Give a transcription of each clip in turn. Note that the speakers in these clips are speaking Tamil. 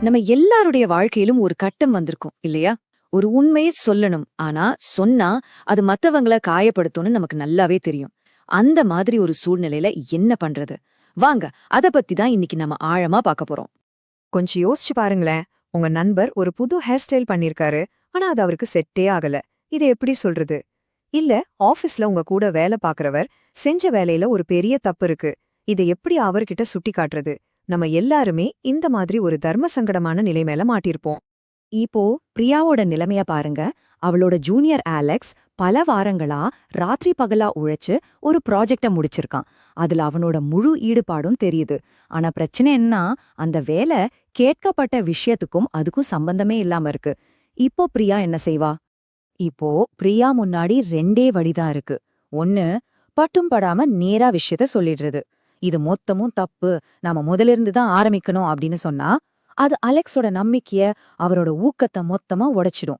நம்ம எல்லாருடைய வாழ்க்கையிலும் ஒரு கட்டம் வந்திருக்கும் இல்லையா? ஒரு உண்மையை சொல்லணும். ஆனா சொன்னா அது மத்தவங்கள காயப்படுத்தும்னு நமக்கு நல்லாவே தெரியும். அந்த மாதிரி ஒரு சூழ்நிலையில என்ன பண்றது? வாங்க, அத பத்தி தான் இன்னைக்கு நம்ம ஆழமா பார்க்க போறோம். கொஞ்சம் யோசிச்சு பாருங்களேன். உங்க நண்பர் ஒரு புது ஹேர் ஸ்டைல் பண்ணிருக்காரு. ஆனா அது அவருக்கு செட்டே ஆகல. இத எப்படி சொல்றது? இல்ல, ஆபீஸ்ல உங்க கூட வேலை பாக்குறவர் செஞ்ச வேலையில ஒரு பெரிய தப்பு இருக்கு. இத எப்படி அவர்கிட்ட சுட்டி காட்டுறது? நம்ம எல்லாருமே இந்த மாதிரி ஒரு தர்ம சங்கடமான நிலைமையில மாட்டிருப்போம். இப்போ பிரியாவோட நிலைமைய பாருங்க. அவளோட ஜூனியர் ஆலெக்ஸ் பல வாரங்களா ராத்திரி பகலா உழைச்சு ஒரு ப்ராஜெக்ட முடிச்சிருக்கான். அதுல அவனோட முழு ஈடுபாடும் தெரியுது. ஆனா பிரச்சனை என்ன, அந்த வேலை கேட்கப்பட்ட விஷயத்துக்கும் அதுக்கும் சம்பந்தமே இல்லாம இருக்கு. இப்போ பிரியா என்ன செய்வா? இப்போ பிரியா முன்னாடி ரெண்டே வழிதான் இருக்கு. ஒன்னு, பட்டும் படாம நேரா விஷயத்த சொல்லிடுறது. இது மொத்தமும் தப்பு, நாம முதலிருந்து தான் ஆரம்பிக்கணும் அப்படின்னு சொன்னா அது அலெக்ஸோட நம்பிக்கைய, அவரோட ஊக்கத்தை மொத்தமா உடைச்சிடும்.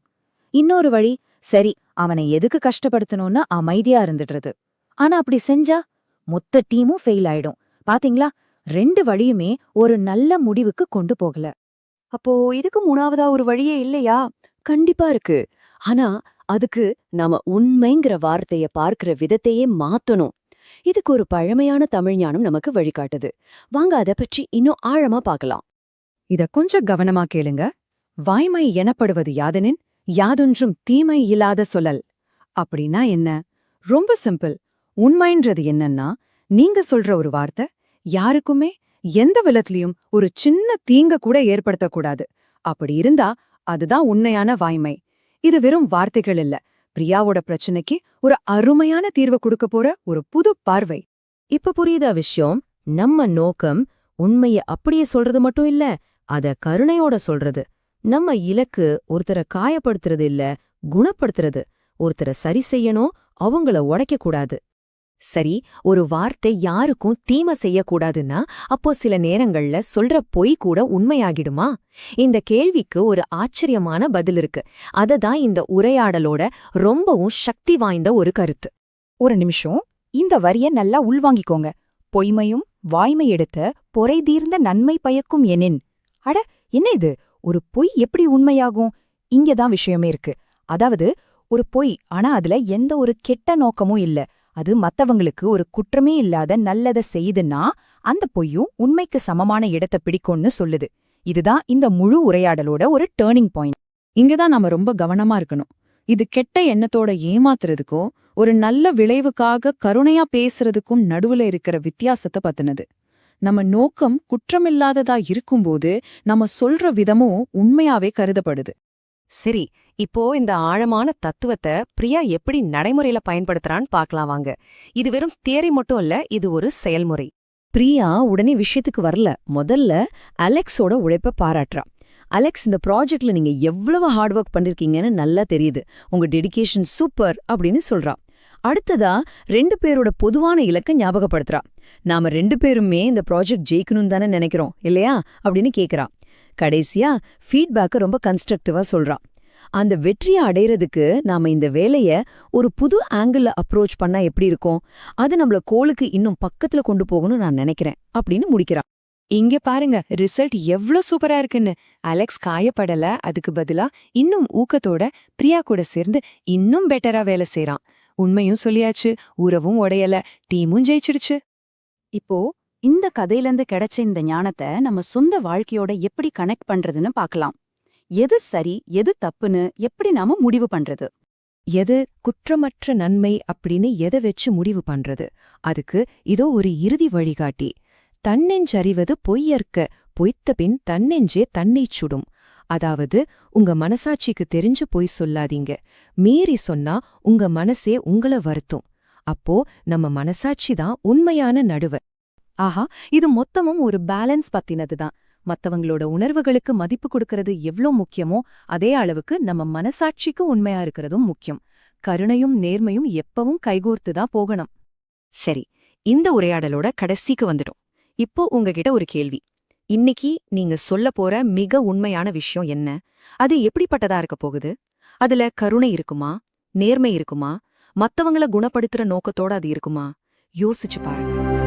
இன்னொரு வழி, சரி அவனை எதுக்கு கஷ்டப்படுத்தணும்னு அமைதியா இருந்துடுறது. ஆனா அப்படி செஞ்சா மொத்த டீமும் ஃபெயில் ஆயிடும். பாத்தீங்களா, ரெண்டு வழியுமே ஒரு நல்ல முடிவுக்கு கொண்டு போகல. அப்போ இதுக்கு மூணாவதா ஒரு வழியே இல்லையா? கண்டிப்பா இருக்கு. ஆனா அதுக்கு நாம உண்மைங்கிற வார்த்தைய பார்க்கிற விதத்தையே மாத்தணும். இதுக்கு ஒரு பழமையான தமிழ் ஞானம் நமக்கு வழிகாட்டுது. வாங்க அத பற்றி இன்னும் ஆழமா பார்க்கலாம். இத கொஞ்சம் கவனமா கேளுங்க. வாய்மை எனப்படுவது யாதெனின், யாதொன்றும் தீமை இல்லாத சொல்லல். அப்படின்னா என்ன? ரொம்ப சிம்பிள். உண்மைன்றது என்னன்னா, நீங்க சொல்ற ஒரு வார்த்தை யாருக்குமே எந்த விதத்திலயும் ஒரு சின்ன தீங்க கூட ஏற்படுத்தக்கூடாது. அப்படி இருந்தா அதுதான் உண்மையான வாய்மை. இது வெறும் வார்த்தைகள் இல்ல, பிரியாவோட பிரச்சனைக்கு ஒரு அருமையான தீர்வு கொடுக்க போற ஒரு புது பார்வை. இப்ப புரியுதா விஷயம்? நம்ம நோக்கம் உண்மைய அப்படியே சொல்றது மட்டும் இல்ல, அத கருணையோட சொல்றது. நம்ம இலக்கு ஒருத்தரை காயப்படுத்துறது இல்ல, குணப்படுத்துறது. ஒருத்தரை சரி செய்யணும், அவங்கள உடைக்க கூடாது. சரி, ஒரு வார்த்தை யாருக்கும் தீமை செய்யக்கூடாதுன்னா அப்போ சில நேரங்கள்ல சொல்ற பொய் கூட உண்மையாகிடுமா? இந்த கேள்விக்கு ஒரு ஆச்சரியமான பதில் இருக்கு. அததான் இந்த உரையாடலோட ரொம்பவும் சக்தி வாய்ந்த ஒரு கருத்து. ஒரு நிமிஷம், இந்த வரிய நல்லா உள்வாங்கிக்கோங்க. பொய்மையும் வாய்மை எடுத்த பொறை தீர்ந்த நன்மை பயக்கும் எனின். அட, என்ன இது? ஒரு பொய் எப்படி உண்மையாகும்? இங்கதான் விஷயமே இருக்கு. அதாவது ஒரு பொய், ஆனா அதுல எந்த ஒரு கெட்ட நோக்கமும் இல்ல, அது மத்தவங்களுக்கு ஒரு குற்றமே இல்லாத நல்லத செய்யுதுன்னா அந்த பொய்யும் உண்மைக்கு சமமான இடத்த பிடிக்கும்னு சொல்லுது. இதுதான் இந்த முழு உரையாடலோட ஒரு டேர்னிங் பாயிண்ட். இங்கதான் நாம ரொம்ப கவனமா இருக்கணும். இது கெட்ட எண்ணத்தோட ஏமாத்துறதுக்கும் ஒரு நல்ல விளைவுக்காக கருணையா பேசுறதுக்கும் நடுவுல இருக்கிற வித்தியாசத்தை பத்தினது. நம்ம நோக்கம் குற்றமில்லாததா இருக்கும்போது நம்ம சொல்ற விதமும் உண்மையாவே கருதப்படுது. சரி, இப்போ இந்த ஆழமான தத்துவத்தை பிரியா எப்படி நடைமுறையில பயன்படுத்துறான்னு பார்க்கலாம் வாங்க. இது வெறும் தியரி மட்டும் இல்ல, இது ஒரு செயல்முறை. பிரியா உடனே விஷயத்துக்கு வரல. முதல்ல அலெக்ஸோட உழைப்ப பாராட்டுறா. அலெக்ஸ், இந்த ப்ராஜெக்ட்ல நீங்க எவ்வளவு ஹார்ட் ஒர்க் பண்ணிருக்கீங்கன்னு நல்லா தெரியுது. உங்க டெடிகேஷன் சூப்பர் அப்படின்னு சொல்றா. அடுத்ததா ரெண்டு பேரோட பொதுவான இலக்க ஞாபகப்படுத்துறா. நாம ரெண்டு பேருமே இந்த ப்ராஜெக்ட் ஜெயிக்கணும் தானே நினைக்கிறோம் இல்லையா அப்படின்னு கேக்குறா. கடைசியா ஃபீட்பேக்க ரொம்ப கன்ஸ்ட்ரக்டிவா சொல்றா. அந்த வெற்றியை அடையறதுக்கு நாம இந்த வேலைய ஒரு புது ஆங்கிள் அப்ரோச் பண்ணா எப்படி இருக்கும், அது நம்மள கோலுக்கு இன்னும் பக்கத்துல கொண்டு போகணும்னு நான் நினைக்கிறேன் அப்படின்னு முடிக்கிறா. இங்க பாருங்க, ரிசல்ட் எவ்ளோ சூப்பரா இருக்குன்னு. அலெக்ஸ் காயப்படல, அதுக்கு பதிலா இன்னும் ஊக்கத்தோட பிரியா கூட சேர்ந்து இன்னும் பெட்டரா வேலை செய்றான். உண்மையும் சொல்லியாச்சு, உறவும் உடையல, டீமும் ஜெயிச்சிடுச்சு. இப்போ இந்த கதையிலிருந்து கிடைச்ச இந்த ஞானத்தை நம்ம சொந்த வாழ்க்கையோட எப்படி கனெக்ட் பண்றதுன்னு பார்க்கலாம். எது சரி எது தப்புன்னு எப்படி நாம முடிவு பண்றது? எது குற்றமற்ற நன்மை அப்படின்னு எதை வச்சு முடிவு பண்றது? அதுக்கு இதோ ஒரு இறுதி வழிகாட்டி. தன்னெஞ்சறிவது பொய்யற்க, பொய்த்த பின் தன்னெஞ்சே தன்னைச் சுடும். அதாவது, உங்க மனசாட்சிக்கு தெரிஞ்சு பொய் சொல்லாதீங்க. மீறி சொன்னா உங்க மனசே உங்கள வருத்தும். அப்போ நம்ம மனசாட்சி தான் உண்மையான நடுவ. ஆஹா, இது மொத்தமும் ஒரு பேலன்ஸ் பத்தினதுதான். மத்தவங்களோட உணர்வுகளுக்கு மதிப்பு கொடுக்கறது எவ்ளோ முக்கியமோ அதே அளவுக்கு நம்ம மனசாட்சிக்கு உண்மையா இருக்கிறதும் முக்கியம். கருணையும் நேர்மையும் எப்பவும் கைகோர்த்துதான் போகணும். சரி, இந்த உரையாடலோட கடைசிக்கு வந்துட்டோம். இப்போ உங்ககிட்ட ஒரு கேள்வி. இன்னைக்கு நீங்க சொல்லப் போற மிக உண்மையான விஷயம் என்ன? அது எப்படிப்பட்டதா இருக்க போகுது? அதுல கருணை இருக்குமா? நேர்மை இருக்குமா? மத்தவங்கள குணப்படுத்துற நோக்கத்தோட அது இருக்குமா? யோசிச்சு பாருங்க.